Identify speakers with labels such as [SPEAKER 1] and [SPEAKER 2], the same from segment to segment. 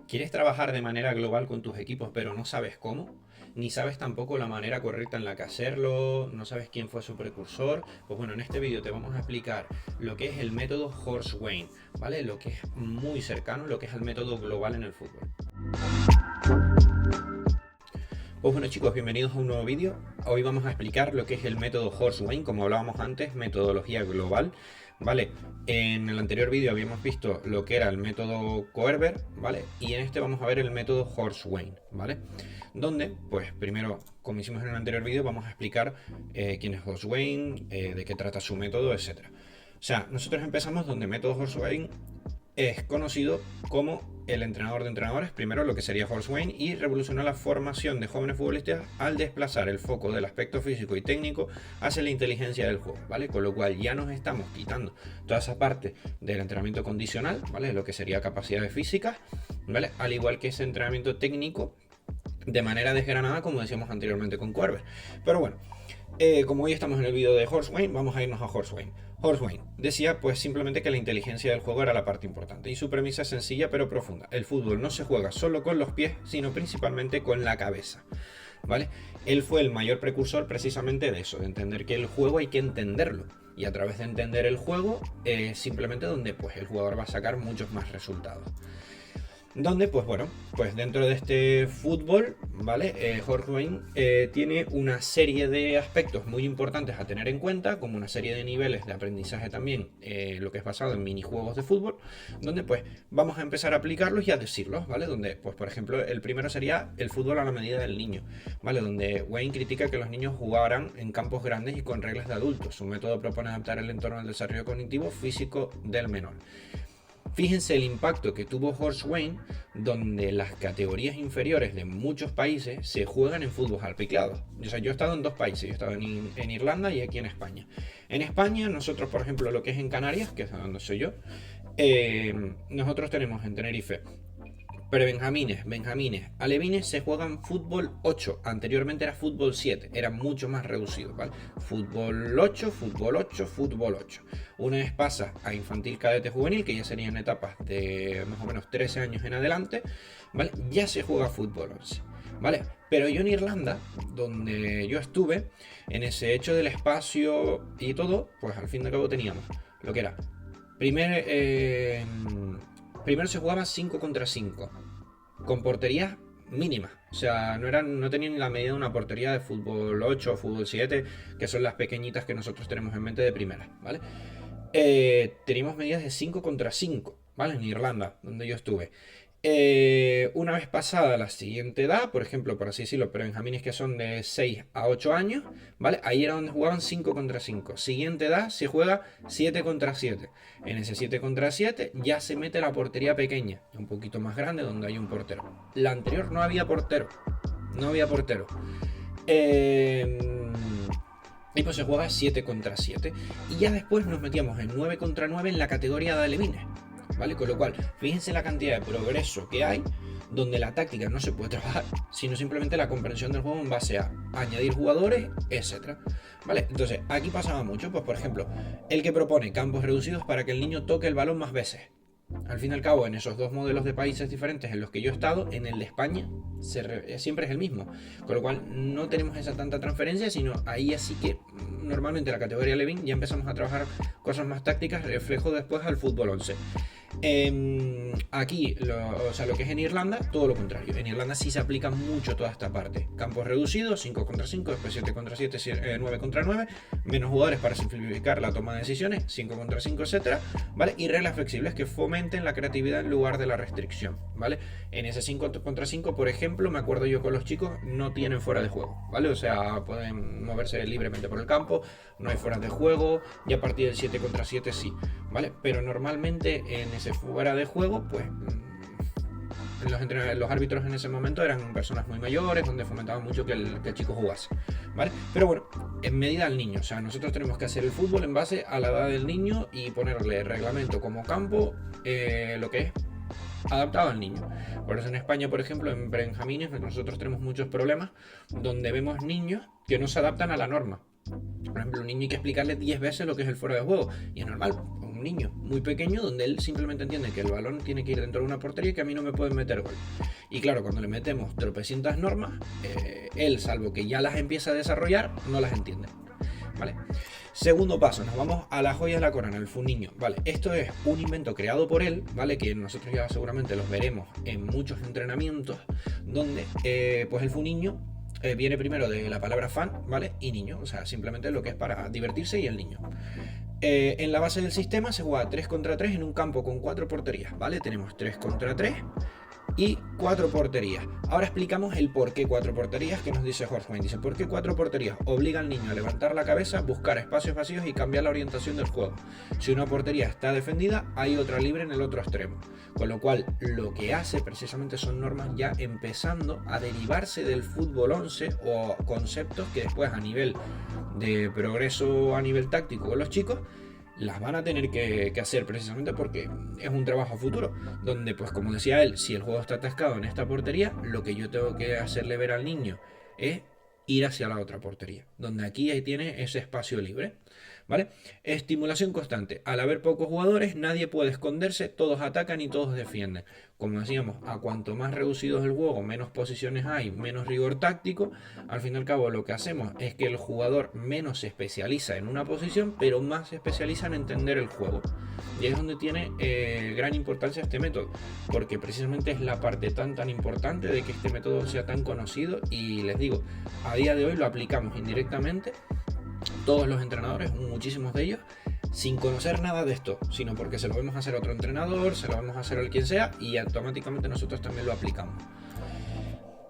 [SPEAKER 1] ¿Quieres trabajar de manera global con tus equipos, pero no sabes cómo? Ni sabes tampoco la manera correcta en la que hacerlo, no sabes quién fue su precursor. Pues bueno, en este vídeo te vamos a explicar lo que es el método Horseway, ¿vale? Lo que es muy cercano, lo que es el método global en el fútbol. Pues bueno chicos, bienvenidos a un nuevo vídeo. Hoy vamos a explicar lo que es el método Horseway, como hablábamos antes, metodología global. ¿Vale? En el anterior vídeo habíamos visto lo que era el método Koerber, ¿vale? Y en este vamos a ver el método Horseway, ¿vale? Donde, pues primero, como hicimos en el anterior vídeo, vamos a explicar quién es Horseway, de qué trata su método, etc. O sea, nosotros empezamos donde método Horseway es conocido como el entrenador de entrenadores, primero lo que sería Horseway, y revolucionó la formación de jóvenes futbolistas al desplazar el foco del aspecto físico y técnico hacia la inteligencia del juego, ¿vale? Con lo cual ya nos estamos quitando toda esa parte del entrenamiento condicional, ¿vale? Lo que sería capacidades físicas, ¿vale? Al igual que ese entrenamiento técnico de manera desgranada, como decíamos anteriormente con Koerber. Pero bueno, como hoy estamos en el vídeo de Horseway, vamos a irnos a Horseway. Horseway decía pues simplemente que la inteligencia del juego era la parte importante y su premisa es sencilla pero profunda. El fútbol no se juega solo con los pies, sino principalmente con la cabeza, ¿vale? Él fue el mayor precursor precisamente de eso, de entender que el juego hay que entenderlo. Y a través de entender el juego, simplemente donde pues el jugador va a sacar muchos más resultados. Donde, pues bueno, pues dentro de este fútbol, ¿vale? Horseway tiene una serie de aspectos muy importantes a tener en cuenta, como una serie de niveles de aprendizaje también, lo que es basado en minijuegos de fútbol, donde pues vamos a empezar a aplicarlos y a decirlos, ¿vale? Donde, pues por ejemplo, el primero sería el fútbol a la medida del niño, ¿vale? Donde Wayne critica que los niños jugaran en campos grandes y con reglas de adultos. Su método propone adaptar el entorno al desarrollo cognitivo físico del menor. Fíjense el impacto que tuvo Horseway, donde las categorías inferiores de muchos países se juegan en fútbol alpiclado. O sea, yo he estado en dos países, yo he estado en Irlanda y aquí en España. En España, nosotros, por ejemplo, lo que es en Canarias, que es donde soy yo, nosotros tenemos en Tenerife prebenjamines, benjamines, alevines se juegan fútbol 8. Anteriormente era fútbol 7, era mucho más reducido, ¿vale? Fútbol 8, fútbol 8, fútbol 8. Una vez pasa a infantil, cadete, juvenil, que ya serían etapas de más o menos 13 años en adelante, ¿vale? Ya se juega fútbol 11, ¿vale? Pero yo en Irlanda, donde yo estuve, en ese hecho del espacio y todo, pues al fin y al cabo teníamos lo que era primero se jugaba 5 contra 5 con porterías mínimas. O sea, no tenían ni la medida de una portería de fútbol 8 o fútbol 7, que son las pequeñitas que nosotros tenemos en mente de primera, ¿vale? Teníamos medidas de 5 contra 5, ¿vale? En Irlanda, donde yo estuve. Una vez pasada la siguiente edad, por ejemplo, por así decirlo, pero benjamines que son de 6 a 8 años, ¿vale? Ahí era donde jugaban 5 contra 5. Siguiente edad se juega 7 contra 7. En ese 7 contra 7 ya se mete la portería pequeña, un poquito más grande, donde hay un portero. La anterior no había portero. No había portero. Y pues se juega 7 contra 7. Y ya después nos metíamos en 9 contra 9 en la categoría de alevines, ¿vale? Con lo cual, fíjense la cantidad de progreso que hay, donde la táctica no se puede trabajar, sino simplemente la comprensión del juego en base a añadir jugadores, etc. ¿Vale? Entonces, aquí pasaba mucho, pues por ejemplo, el que propone campos reducidos para que el niño toque el balón más veces. Al fin y al cabo, en esos dos modelos de países diferentes en los que yo he estado, en el de España siempre es el mismo. Con lo cual no tenemos esa tanta transferencia, sino ahí así que normalmente la categoría Levin ya empezamos a trabajar cosas más tácticas, reflejo después al fútbol 11. Aquí, lo que es en Irlanda, todo lo contrario. En Irlanda sí se aplica mucho toda esta parte. Campos reducidos, 5 contra 5, después 7 contra 7, 9 contra 9, menos jugadores para simplificar la toma de decisiones, 5 contra 5, etc. ¿Vale? Y reglas flexibles que fomenten la creatividad en lugar de la restricción, ¿vale? En ese 5 contra 5, por ejemplo, me acuerdo yo con los chicos, no tienen fuera de juego, ¿vale? O sea, pueden moverse libremente por el campo, no hay fuera de juego, y a partir del 7 contra 7 sí, ¿vale? Pero normalmente en ese fuera de juego, pues los árbitros en ese momento eran personas muy mayores, donde fomentaban mucho que el chico jugase, ¿vale? Pero bueno, en medida al niño, o sea, nosotros tenemos que hacer el fútbol en base a la edad del niño y ponerle reglamento como campo, lo que es adaptado al niño. Por eso en España, por ejemplo, en benjamines, nosotros tenemos muchos problemas donde vemos niños que no se adaptan a la norma. Por ejemplo, un niño hay que explicarle 10 veces lo que es el fuera de juego. Y es normal, un niño muy pequeño donde él simplemente entiende que el balón tiene que ir dentro de una portería y que a mí no me pueden meter gol. Y claro, cuando le metemos tropecientas normas, él, salvo que ya las empieza a desarrollar, no las entiende. ¿Vale? Segundo paso, nos vamos a la joya de la corona, el Funiño. Vale, esto es un invento creado por él, ¿vale? Que nosotros ya seguramente los veremos en muchos entrenamientos, donde pues el Funiño viene primero de la palabra fan, ¿vale? Y niño, o sea, simplemente lo que es para divertirse y el niño. En la base del sistema se juega 3 contra 3 en un campo con 4 porterías, ¿vale? Tenemos 3 contra 3 y 4 porterías. Ahora explicamos el por qué 4 porterías que nos dice Horseman. Dice, ¿por qué 4 porterías? Obliga al niño a levantar la cabeza, buscar espacios vacíos y cambiar la orientación del juego. Si una portería está defendida, hay otra libre en el otro extremo. Con lo cual, lo que hace precisamente son normas ya empezando a derivarse del fútbol 11 o conceptos que después a nivel de progreso, a nivel táctico con los chicos, las van a tener que hacer precisamente porque es un trabajo futuro, donde pues como decía él, si el juego está atascado en esta portería, lo que yo tengo que hacerle ver al niño es ir hacia la otra portería, donde aquí ahí tiene ese espacio libre, ¿vale? Estimulación constante. Al haber pocos jugadores, nadie puede esconderse, todos atacan y todos defienden. Como decíamos, a cuanto más reducido es el juego, menos posiciones hay, menos rigor táctico. Al fin y al cabo, lo que hacemos es que el jugador menos se especializa en una posición, pero más se especializa en entender el juego. Y es donde tiene gran importancia este método, porque precisamente es la parte tan importante de que este método sea tan conocido. Y les digo, a día de hoy lo aplicamos indirectamente todos los entrenadores, muchísimos de ellos, sin conocer nada de esto, sino porque se lo vemos hacer a otro entrenador, se lo vamos a hacer a quien sea y automáticamente nosotros también lo aplicamos.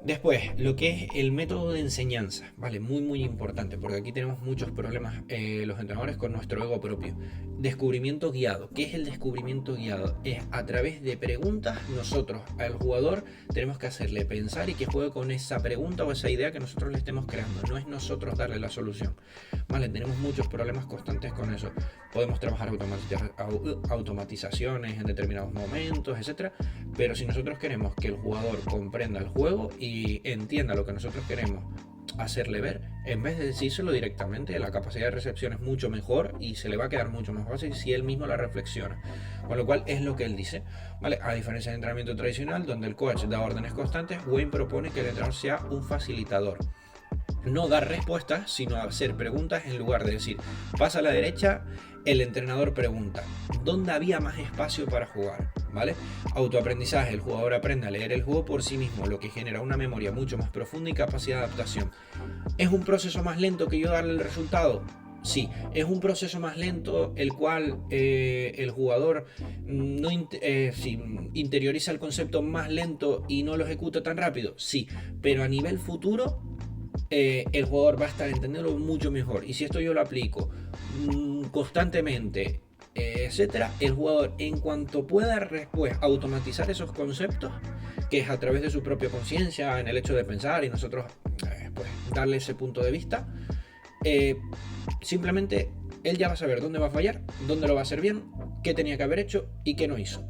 [SPEAKER 1] Después, lo que es el método de enseñanza, ¿vale? Muy importante, porque aquí tenemos muchos problemas los entrenadores con nuestro ego propio. Descubrimiento guiado. ¿Qué es el descubrimiento guiado? Es a través de preguntas, nosotros al jugador tenemos que hacerle pensar y que juegue con esa pregunta o esa idea que nosotros le estemos creando. No es nosotros darle la solución, ¿vale? Tenemos muchos problemas constantes con eso. Podemos trabajar automatizaciones en determinados momentos, etcétera, pero si nosotros queremos que el jugador comprenda el juego y entienda lo que nosotros queremos hacerle ver, en vez de decírselo directamente, la capacidad de recepción es mucho mejor y se le va a quedar mucho más fácil si él mismo la reflexiona. Con lo cual es lo que él dice, ¿vale? A diferencia del entrenamiento tradicional, donde el coach da órdenes constantes, Wayne propone que el entrenador sea un facilitador. No dar respuestas, sino hacer preguntas en lugar de decir, pasa a la derecha, el entrenador pregunta, ¿dónde había más espacio para jugar? ¿Vale? Autoaprendizaje, el jugador aprende a leer el juego por sí mismo, lo que genera una memoria mucho más profunda y capacidad de adaptación. ¿Es un proceso más lento que yo darle el resultado? Sí. ¿Es un proceso más lento el cual el jugador no interioriza el concepto más lento y no lo ejecuta tan rápido? Sí, pero a nivel futuro el jugador va a estar entendiendo mucho mejor. Y si esto yo lo aplico constantemente, etcétera, el jugador en cuanto pueda después automatizar esos conceptos, que es a través de su propia conciencia, en el hecho de pensar y nosotros pues darle ese punto de vista, simplemente él ya va a saber dónde va a fallar, dónde lo va a hacer bien, qué tenía que haber hecho y qué no hizo.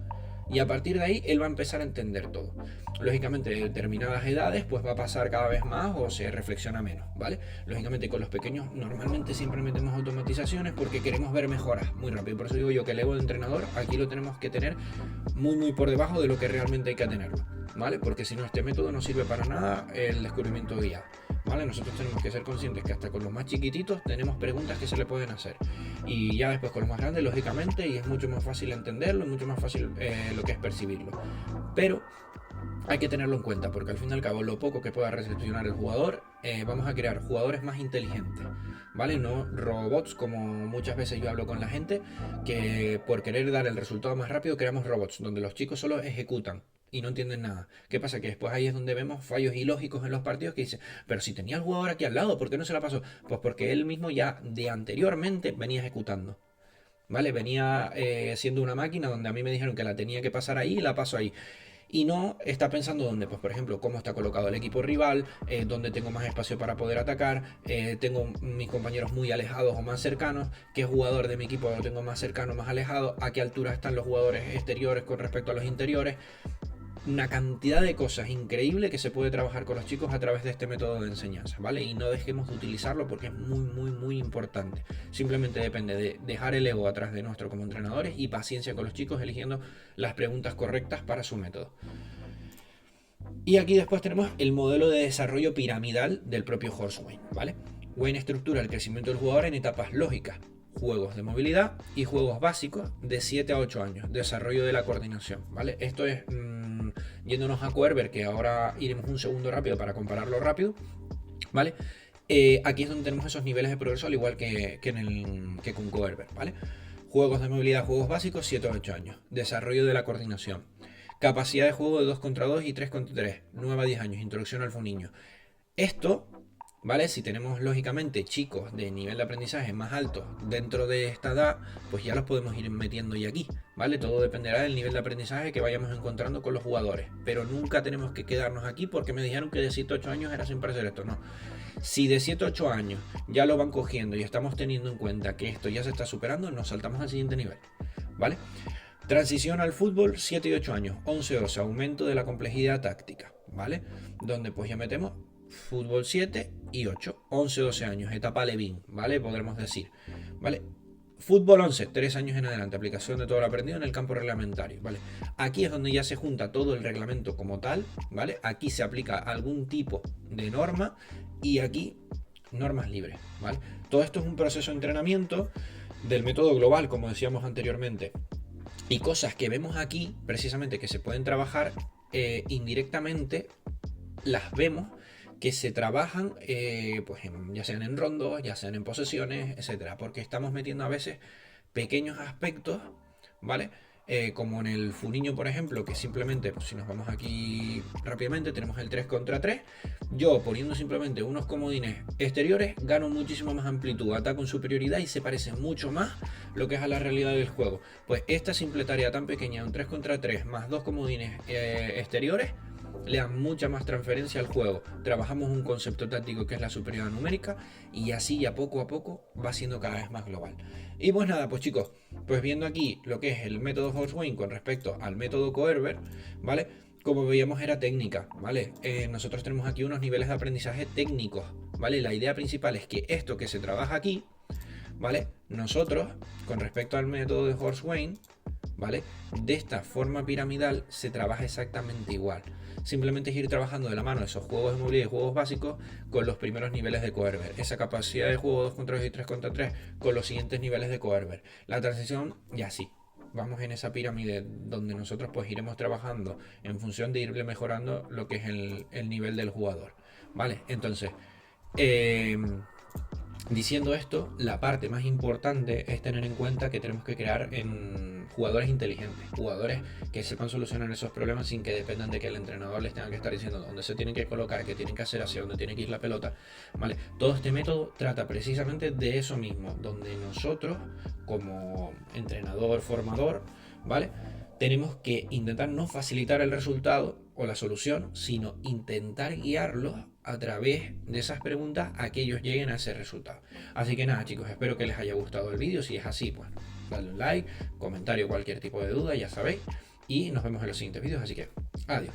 [SPEAKER 1] Y a partir de ahí él va a empezar a entender todo. Lógicamente, de determinadas edades pues va a pasar cada vez más o se reflexiona menos, ¿vale? Lógicamente con los pequeños normalmente siempre metemos automatizaciones porque queremos ver mejoras muy rápido. Por eso digo yo que el ego de entrenador aquí lo tenemos que tener muy por debajo de lo que realmente hay que tenerlo, ¿vale? Porque si no, este método no sirve para nada el descubrimiento guiado, ¿vale? Nosotros tenemos que ser conscientes que hasta con los más chiquititos tenemos preguntas que se le pueden hacer. Y ya después con los más grandes, lógicamente, y es mucho más fácil entenderlo, mucho más fácil lo que es percibirlo. Pero hay que tenerlo en cuenta porque al fin y al cabo lo poco que pueda recepcionar el jugador, vamos a crear jugadores más inteligentes, ¿vale? No robots, como muchas veces yo hablo con la gente, que por querer dar el resultado más rápido creamos robots, donde los chicos solo ejecutan y no entienden nada. ¿Qué pasa? Que después ahí es donde vemos fallos ilógicos en los partidos que dicen, pero si tenía el jugador aquí al lado, ¿por qué no se la pasó? Pues porque él mismo ya de anteriormente venía ejecutando, ¿vale? Venía siendo una máquina donde a mí me dijeron que la tenía que pasar ahí y la paso ahí. Y no está pensando dónde, pues por ejemplo, cómo está colocado el equipo rival, dónde tengo más espacio para poder atacar, tengo mis compañeros muy alejados o más cercanos, qué jugador de mi equipo lo tengo más cercano, más alejado, a qué altura están los jugadores exteriores con respecto a los interiores. una cantidad de cosas increíble que se puede trabajar con los chicos a través de este método de enseñanza, ¿vale? Y no dejemos de utilizarlo porque es muy importante. Simplemente depende de dejar el ego atrás de nuestro como entrenadores y paciencia con los chicos eligiendo las preguntas correctas para su método. Y aquí después tenemos el modelo de desarrollo piramidal del propio Horsewayne, ¿vale? Wayne estructura el crecimiento del jugador en etapas lógicas, juegos de movilidad y juegos básicos de 7 a 8 años, desarrollo de la coordinación, ¿vale? Esto es yéndonos a Coerber, que ahora iremos un segundo rápido para compararlo rápido, ¿vale? Aquí es donde tenemos esos niveles de progreso al igual que con Coerber, ¿vale? Juegos de movilidad, juegos básicos, 7 a 8 años, desarrollo de la coordinación, capacidad de juego de 2 contra 2 y 3 contra 3, 9 a 10 años, introducción al funiño. Esto, ¿vale? Si tenemos lógicamente chicos de nivel de aprendizaje más alto dentro de esta edad, pues ya los podemos ir metiendo ya aquí, ¿vale? Todo dependerá del nivel de aprendizaje que vayamos encontrando con los jugadores, pero nunca tenemos que quedarnos aquí porque me dijeron que de 7 a 8 años era siempre hacer esto, no. Si de 7 a 8 años ya lo van cogiendo y estamos teniendo en cuenta que esto ya se está superando, nos saltamos al siguiente nivel, ¿vale? Transición al fútbol, 7 y 8 años, 11-12, aumento de la complejidad táctica, ¿vale? Donde pues ya metemos fútbol 7 y 8, 11-12 años, etapa Levin, ¿vale? Podremos decir, ¿vale? Fútbol 11, 3 años en adelante, aplicación de todo lo aprendido en el campo reglamentario, ¿vale? Aquí es donde ya se junta todo el reglamento como tal, ¿vale? Aquí se aplica algún tipo de norma y aquí normas libres, ¿vale? Todo esto es un proceso de entrenamiento del método global, como decíamos anteriormente. Y cosas que vemos aquí, precisamente que se pueden trabajar indirectamente, las vemos que se trabajan pues ya sean en rondos, ya sean en posesiones, etcétera, porque estamos metiendo a veces pequeños aspectos, ¿vale? Como en el funiño, por ejemplo, que simplemente, pues, si nos vamos aquí rápidamente, tenemos el 3 contra 3. Yo poniendo simplemente unos comodines exteriores gano muchísimo más amplitud, ataco en superioridad y se parece mucho más lo que es a la realidad del juego. Pues esta simple tarea tan pequeña, un 3 contra 3 más dos comodines exteriores, le dan mucha más transferencia al juego. Trabajamos un concepto táctico que es la superioridad numérica y así ya poco a poco va siendo cada vez más global. Y pues nada, pues chicos, pues viendo aquí lo que es el método Horsewayne con respecto al método Coerber, ¿vale? Como veíamos era técnica, ¿vale? Nosotros tenemos aquí unos niveles de aprendizaje técnicos, ¿vale? La idea principal es que esto que se trabaja aquí, ¿vale? Nosotros, con respecto al método de Horsewayne, ¿vale? De esta forma piramidal se trabaja exactamente igual. Simplemente es ir trabajando de la mano esos juegos de movilidad y juegos básicos con los primeros niveles de Coerber. Esa capacidad de juego 2 contra 2 y 3 contra 3 con los siguientes niveles de Coerber. La transición, ya sí. Vamos en esa pirámide donde nosotros pues iremos trabajando en función de irle mejorando lo que es el nivel del jugador. ¿Vale? Entonces, diciendo esto, la parte más importante es tener en cuenta que tenemos que crear en jugadores inteligentes, jugadores que sepan solucionar esos problemas sin que dependan de que el entrenador les tenga que estar diciendo dónde se tienen que colocar, qué tienen que hacer, hacia dónde tiene que ir la pelota, ¿vale? Todo este método trata precisamente de eso mismo, donde nosotros como entrenador, formador, ¿vale? Tenemos que intentar no facilitar el resultado o la solución, sino intentar guiarlos a través de esas preguntas a que ellos lleguen a ese resultado. Así que nada, chicos, espero que les haya gustado el vídeo. Si es así, pues dale un like, comentario, cualquier tipo de duda, ya sabéis. Y nos vemos en los siguientes vídeos, así que adiós.